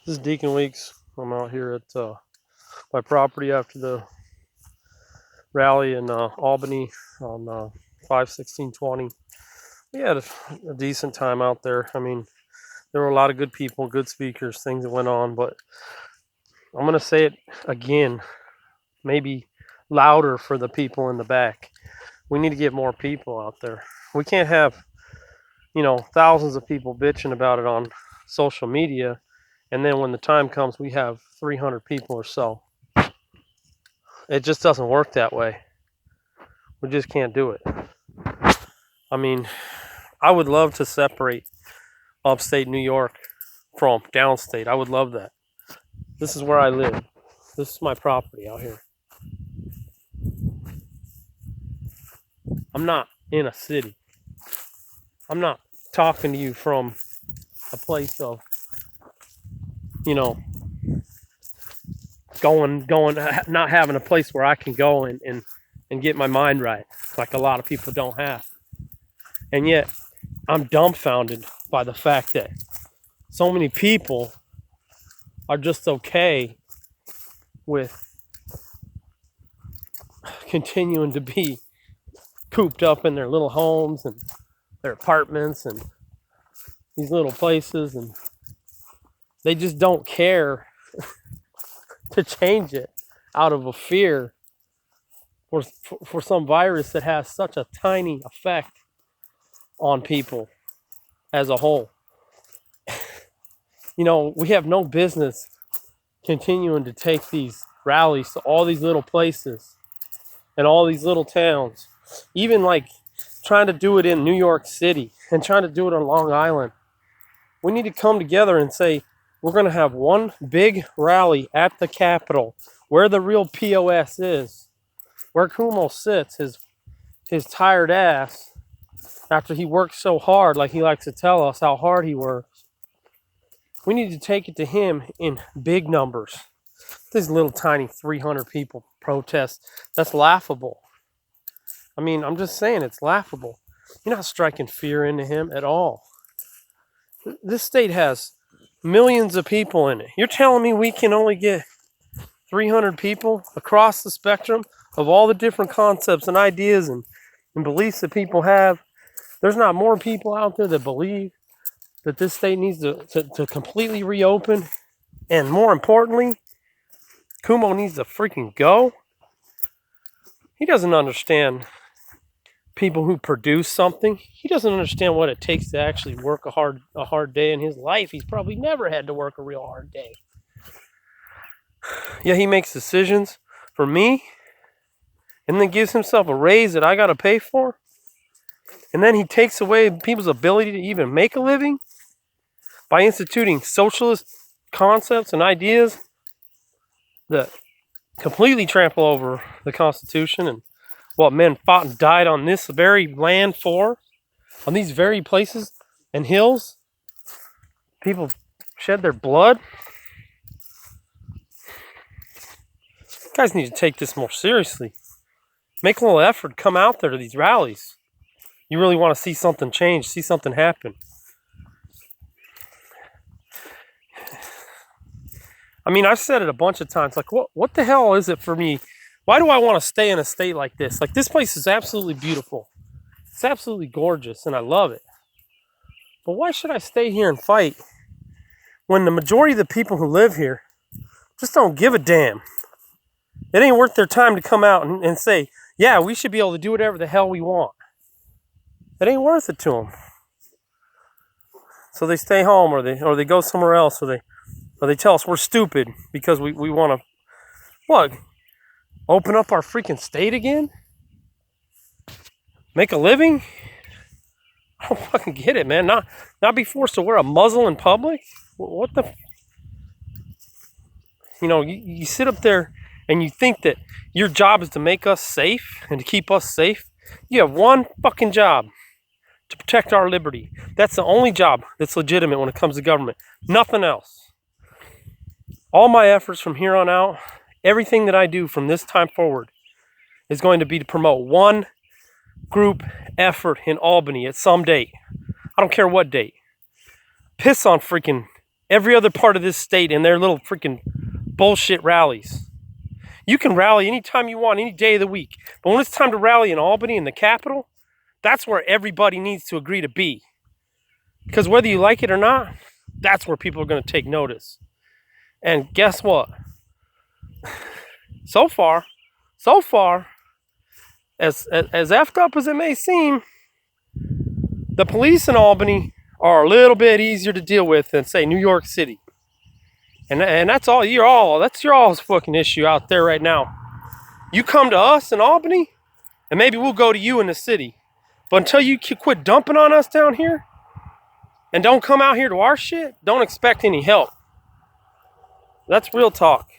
This is Deacon Weeks. I'm out here at my property after the rally in Albany on 5/16/20. We had a decent time out there. I mean, there were a lot of good people, good speakers, things that went on, but I'm going to say it again, maybe louder for the people in the back. We need to get more people out there. We can't have, thousands of people bitching about it on social media, and then when the time comes, we have 300 people or so. It just doesn't work that way. We just can't do it. I mean, I would love to separate upstate New York from downstate. I would love that. This is where I live. This is my property out here. I'm not in a city. I'm not talking to you from a place of, not having a place where I can go and get my mind right, like a lot of people don't have. And yet, I'm dumbfounded by the fact that so many people are just okay with continuing to be cooped up in their little homes and their apartments and these little places, and they just don't care to change it out of a fear for some virus that has such a tiny effect on people as a whole. We have no business continuing to take these rallies to all these little places and all these little towns, even like trying to do it in New York City and trying to do it on Long Island. We need to come together and say, we're going to have one big rally at the Capitol where the real POS is, where Cuomo sits, his tired ass, after he works so hard, like he likes to tell us how hard he works. We need to take it to him in big numbers. These little tiny 300 people protest, that's laughable. I mean, I'm just saying, it's laughable. You're not striking fear into him at all. This state has millions of people in it. You're telling me we can only get 300 people across the spectrum of all the different concepts and ideas and beliefs that people have? There's not more people out there that believe that this state needs to completely reopen, and more importantly, Cuomo needs to freaking go? He doesn't understand people who produce something. He doesn't understand what it takes to actually work a hard day in his life. He's probably never had to work a real hard day. Yeah, he makes decisions for me and then gives himself a raise that I got to pay for. And then he takes away people's ability to even make a living by instituting socialist concepts and ideas that completely trample over the Constitution and what men fought and died on this very land for, on these very places and hills. People shed their blood. You guys need to take this more seriously. Make a little effort, come out there to these rallies. You really want to see something change, see something happen. I mean, I've said it a bunch of times, like, what the hell is it for me? Why do I want to stay in a state like this? Like, this place is absolutely beautiful. It's absolutely gorgeous, and I love it. But why should I stay here and fight when the majority of the people who live here just don't give a damn? It ain't worth their time to come out and say, yeah, we should be able to do whatever the hell we want. It ain't worth it to them. So they stay home, or they go somewhere else, or they tell us we're stupid because we want to, what, open up our freaking state again? Make a living? I don't fucking get it, man. Not be forced to wear a muzzle in public? What the? You sit up there and you think that your job is to make us safe and to keep us safe. You have one fucking job: to protect our liberty. That's the only job that's legitimate when it comes to government. Nothing else. All my efforts from here on out, everything that I do from this time forward, is going to be to promote one group effort in Albany at some date. I don't care what date. Piss on freaking every other part of this state in their little freaking bullshit rallies. You can rally anytime you want, any day of the week. But when it's time to rally in Albany, in the capital, that's where everybody needs to agree to be. Because whether you like it or not, that's where people are going to take notice. And guess what? So far, as effed up as it may seem, the police in Albany are a little bit easier to deal with than, say, New York City. And that's all that's your all's fucking issue out there right now. You come to us in Albany, and maybe we'll go to you in the city. But until you quit dumping on us down here, and don't come out here to our shit, don't expect any help. That's real talk.